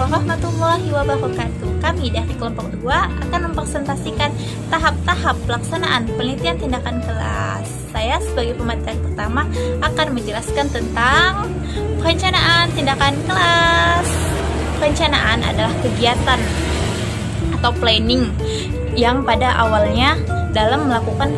warahmatullahi wabarakatuh. Kami dari kelompok 2 akan mempresentasikan tahap-tahap pelaksanaan penelitian tindakan kelas. Saya sebagai pemateri pertama akan menjelaskan tentang perencanaan tindakan kelas. Perencanaan adalah kegiatan atau planning yang pada awalnya dalam melakukan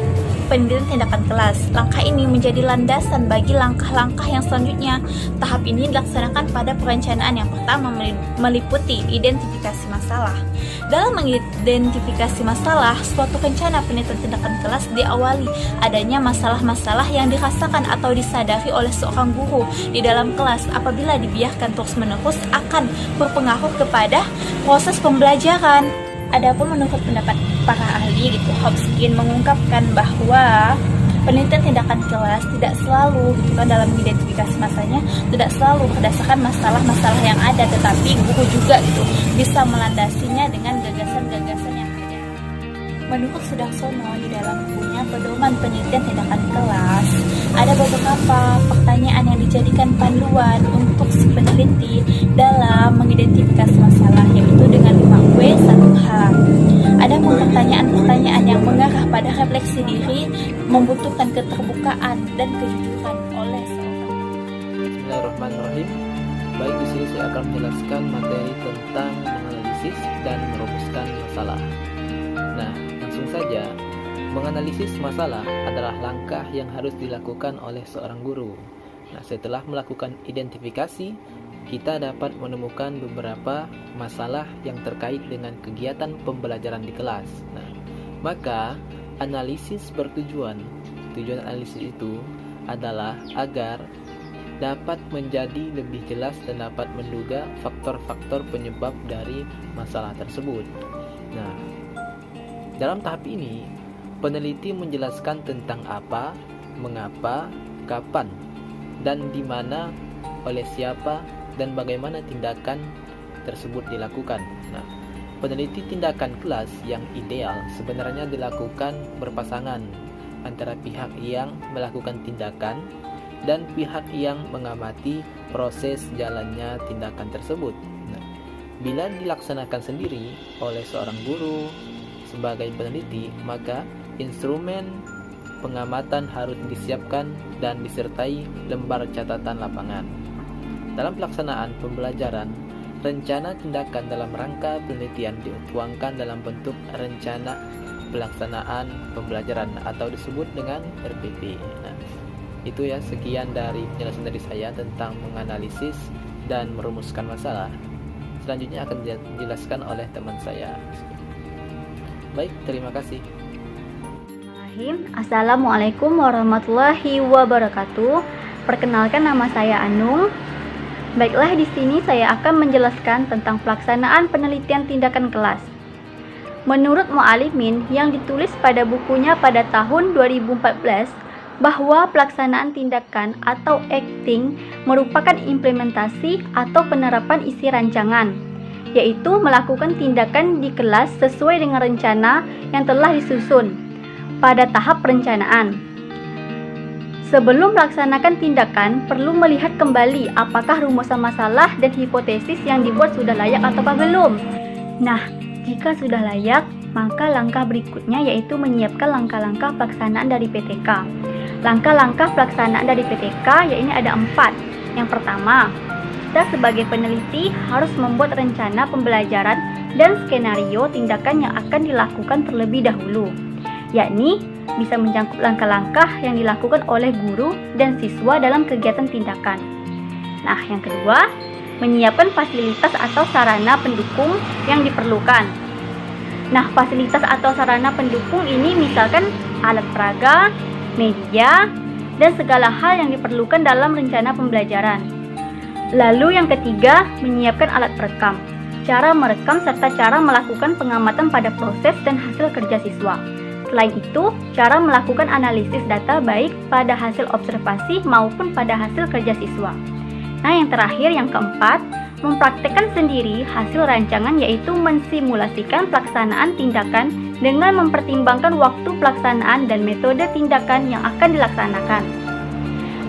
penelitian tindakan kelas. Langkah ini menjadi landasan bagi langkah-langkah yang selanjutnya. Tahap ini dilaksanakan pada perencanaan yang pertama meliputi identifikasi masalah. Dalam mengidentifikasi masalah, suatu rencana penelitian tindakan kelas diawali adanya masalah-masalah yang dirasakan atau disadari oleh seorang guru di dalam kelas. Apabila dibiarkan terus-menerus akan berpengaruh kepada proses pembelajaran. Adapun menurut pendapat para ahli Hopkins mengungkapkan bahwa penelitian tindakan kelas tidak selalu dalam mengidentifikasi masalahnya tidak selalu berdasarkan masalah-masalah yang ada, tetapi guru juga bisa melandasinya dengan gagasan-gagasan yang ada. Menurut Sudarsono di dalam bukunya Pedoman Penelitian Tindakan Kelas, ada beberapa pertanyaan yang dijadikan panduan untuk si peneliti dalam mengidentifikasi masalah, yaitu dengan 5W 1H. Ada pun pertanyaan-pertanyaan yang mengarah pada refleksi diri, membutuhkan keterbukaan dan kejujuran oleh seorang. Bismillahirrahmanirrahim. Baik, di sini saya akan menjelaskan materi tentang menganalisis dan merumuskan masalah. Nah, langsung saja. Menganalisis masalah adalah langkah yang harus dilakukan oleh seorang guru. Nah, setelah melakukan identifikasi, kita dapat menemukan beberapa masalah yang terkait dengan kegiatan pembelajaran di kelas. Nah, maka analisis bertujuan. Tujuan analisis itu adalah agar dapat menjadi lebih jelas dan dapat menduga faktor-faktor penyebab dari masalah tersebut. Nah, dalam tahap ini, peneliti menjelaskan tentang apa, mengapa, kapan, dan di mana, oleh siapa, dan bagaimana tindakan tersebut dilakukan. Nah, peneliti tindakan kelas yang ideal sebenarnya dilakukan berpasangan antara pihak yang melakukan tindakan dan pihak yang mengamati proses jalannya tindakan tersebut. Nah, bila dilaksanakan sendiri oleh seorang guru sebagai peneliti, maka instrumen pengamatan harus disiapkan dan disertai lembar catatan lapangan. Dalam pelaksanaan pembelajaran, rencana tindakan dalam rangka penelitian dituangkan dalam bentuk rencana pelaksanaan pembelajaran atau disebut dengan RPP. Nah, itu ya, sekian dari penjelasan dari saya tentang menganalisis dan merumuskan masalah. Selanjutnya akan dijelaskan oleh teman saya. Baik, terima kasih. Assalamualaikum warahmatullahi wabarakatuh. Perkenalkan, nama saya Anung. Baiklah, di sini saya akan menjelaskan tentang pelaksanaan penelitian tindakan kelas. Menurut Mu'alimin yang ditulis pada bukunya pada tahun 2014, bahwa pelaksanaan tindakan atau acting merupakan implementasi atau penerapan isi rancangan, yaitu melakukan tindakan di kelas sesuai dengan rencana yang telah disusun pada tahap perencanaan. Sebelum melaksanakan tindakan, perlu melihat kembali apakah rumusan masalah dan hipotesis yang dibuat sudah layak atau belum. Nah, jika sudah layak, maka langkah berikutnya yaitu menyiapkan langkah-langkah pelaksanaan dari PTK. Langkah-langkah pelaksanaan dari PTK yaitu ada 4. Yang pertama, kita sebagai peneliti harus membuat rencana pembelajaran dan skenario tindakan yang akan dilakukan terlebih dahulu, yakni bisa mencakup langkah-langkah yang dilakukan oleh guru dan siswa dalam kegiatan tindakan. Nah, yang kedua, menyiapkan fasilitas atau sarana pendukung yang diperlukan. Nah, fasilitas atau sarana pendukung ini misalkan alat peraga, media, dan segala hal yang diperlukan dalam rencana pembelajaran. Lalu yang ketiga, menyiapkan alat perekam, cara merekam serta cara melakukan pengamatan pada proses dan hasil kerja siswa. Selain itu, cara melakukan analisis data baik pada hasil observasi maupun pada hasil kerja siswa. Nah, yang terakhir, yang keempat, mempraktekkan sendiri hasil rancangan yaitu mensimulasikan pelaksanaan tindakan dengan mempertimbangkan waktu pelaksanaan dan metode tindakan yang akan dilaksanakan.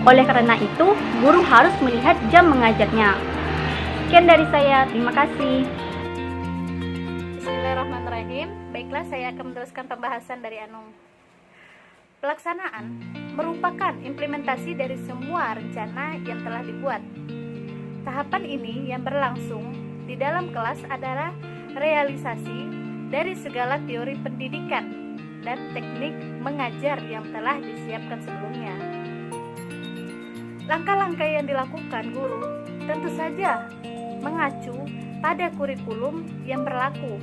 Oleh karena itu, guru harus melihat jam mengajarnya. Sekian dari saya, terima kasih. Bismillahirrahmanirrahim. Baiklah, saya akan meneruskan pembahasan dari Anung. Pelaksanaan merupakan implementasi dari semua rencana yang telah dibuat. Tahapan ini yang berlangsung di dalam kelas adalah realisasi dari segala teori pendidikan dan teknik mengajar yang telah disiapkan sebelumnya. Langkah-langkah yang dilakukan guru tentu saja mengacu pada kurikulum yang berlaku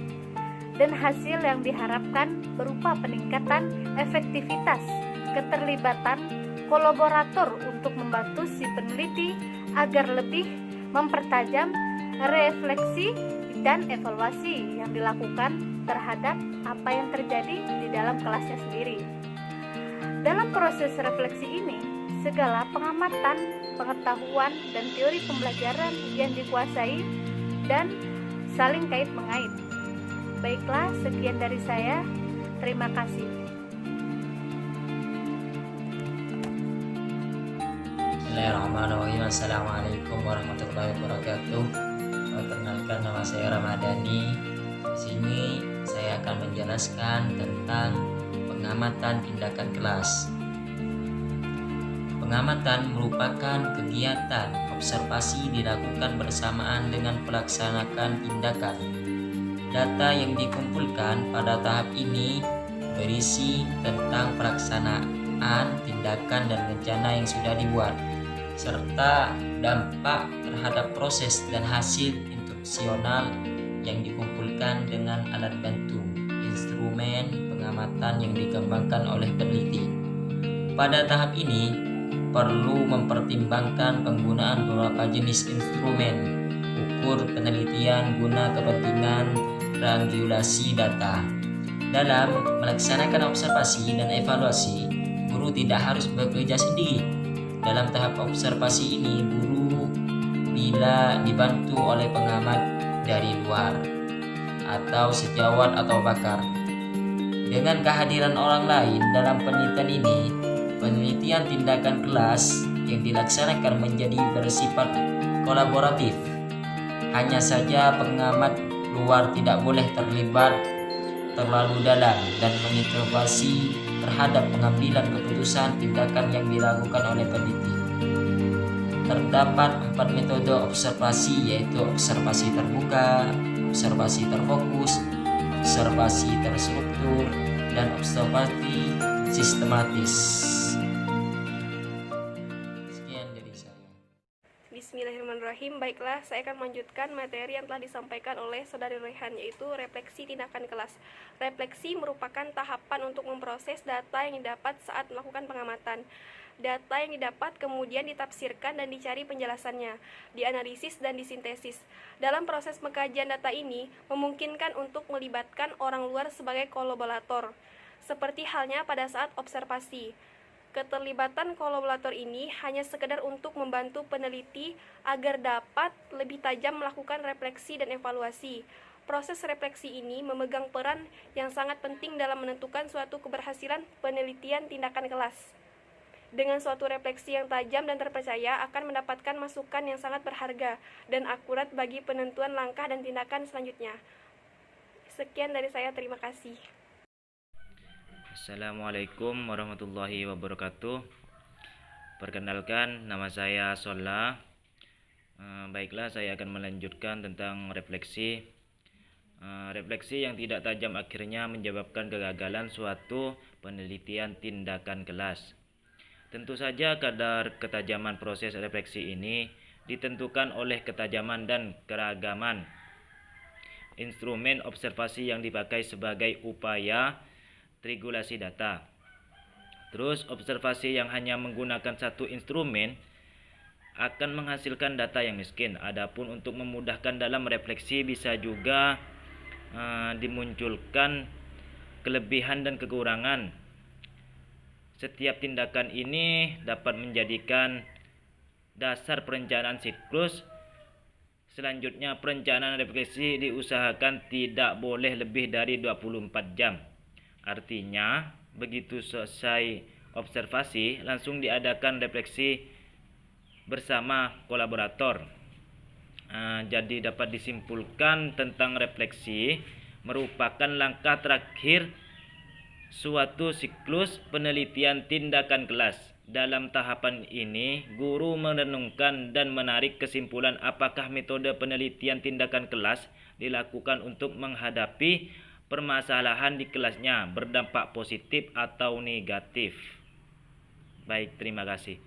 dan hasil yang diharapkan berupa peningkatan efektivitas, keterlibatan kolaborator untuk membantu si peneliti agar lebih mempertajam refleksi dan evaluasi yang dilakukan terhadap apa yang terjadi di dalam kelasnya sendiri. Dalam proses refleksi ini, segala pengamatan, pengetahuan, dan teori pembelajaran yang dikuasai dan saling kait mengait. Baiklah, sekian dari saya. Terima kasih. Bismillahirrahmanirrahim. Assalamualaikum warahmatullahi wabarakatuh. Perkenalkan, nama saya Ramadhani. Di sini saya akan menjelaskan tentang pengamatan tindakan kelas. Pengamatan merupakan kegiatan observasi dilakukan bersamaan dengan pelaksanaan tindakan. Data yang dikumpulkan pada tahap ini berisi tentang pelaksanaan tindakan dan rencana yang sudah dibuat, serta dampak terhadap proses dan hasil instruksional yang dikumpulkan dengan alat bantu instrumen pengamatan yang dikembangkan oleh peneliti. Pada tahap ini perlu mempertimbangkan penggunaan beberapa jenis instrumen ukur penelitian guna kepentingan triangulasi data. Dalam melaksanakan observasi dan evaluasi, guru tidak harus bekerja sendiri. Dalam tahap observasi ini, guru bila dibantu oleh pengamat dari luar atau sejawat atau pakar. Dengan kehadiran orang lain dalam penelitian ini, penelitian tindakan kelas yang dilaksanakan menjadi bersifat kolaboratif. Hanya saja pengamat luar tidak boleh terlibat terlalu dalam dan mengintervensi terhadap pengambilan keputusan tindakan yang dilakukan oleh peneliti. Terdapat 4 metode observasi, yaitu observasi terbuka, observasi terfokus, observasi terstruktur, dan observasi sistematis. Sekian dari saya. Bismillahirrahmanirrahim. Baiklah, saya akan melanjutkan materi yang telah disampaikan oleh Saudari Rehan, yaitu refleksi tindakan kelas. Refleksi merupakan tahapan untuk memproses data yang didapat saat melakukan pengamatan. Data yang didapat kemudian ditafsirkan dan dicari penjelasannya, dianalisis dan disintesis. Dalam proses pengkajian data ini memungkinkan untuk melibatkan orang luar sebagai kolaborator, seperti halnya pada saat observasi. Keterlibatan kolaborator ini hanya sekedar untuk membantu peneliti agar dapat lebih tajam melakukan refleksi dan evaluasi. Proses refleksi ini memegang peran yang sangat penting dalam menentukan suatu keberhasilan penelitian tindakan kelas. Dengan suatu refleksi yang tajam dan terpercaya akan mendapatkan masukan yang sangat berharga dan akurat bagi penentuan langkah dan tindakan selanjutnya. Sekian dari saya, terima kasih. Assalamualaikum warahmatullahi wabarakatuh. Perkenalkan, nama saya Sola. Baiklah, saya akan melanjutkan tentang refleksi. Refleksi yang tidak tajam akhirnya menyebabkan kegagalan suatu penelitian tindakan kelas. Tentu saja kadar ketajaman proses refleksi ini ditentukan oleh ketajaman dan keragaman instrumen observasi yang dipakai sebagai upaya triangulasi data. Terus, observasi yang hanya menggunakan satu instrumen akan menghasilkan data yang miskin. Adapun untuk memudahkan dalam refleksi bisa juga dimunculkan kelebihan dan kekurangan. Setiap tindakan ini dapat menjadikan dasar perencanaan siklus. Selanjutnya, perencanaan refleksi diusahakan tidak boleh lebih dari 24 jam. Artinya, begitu selesai observasi, langsung diadakan refleksi bersama kolaborator. Jadi dapat disimpulkan tentang refleksi merupakan langkah terakhir suatu siklus penelitian tindakan kelas. Dalam tahapan ini, guru merenungkan dan menarik kesimpulan apakah metode penelitian tindakan kelas dilakukan untuk menghadapi permasalahan di kelasnya berdampak positif atau negatif. Baik, terima kasih.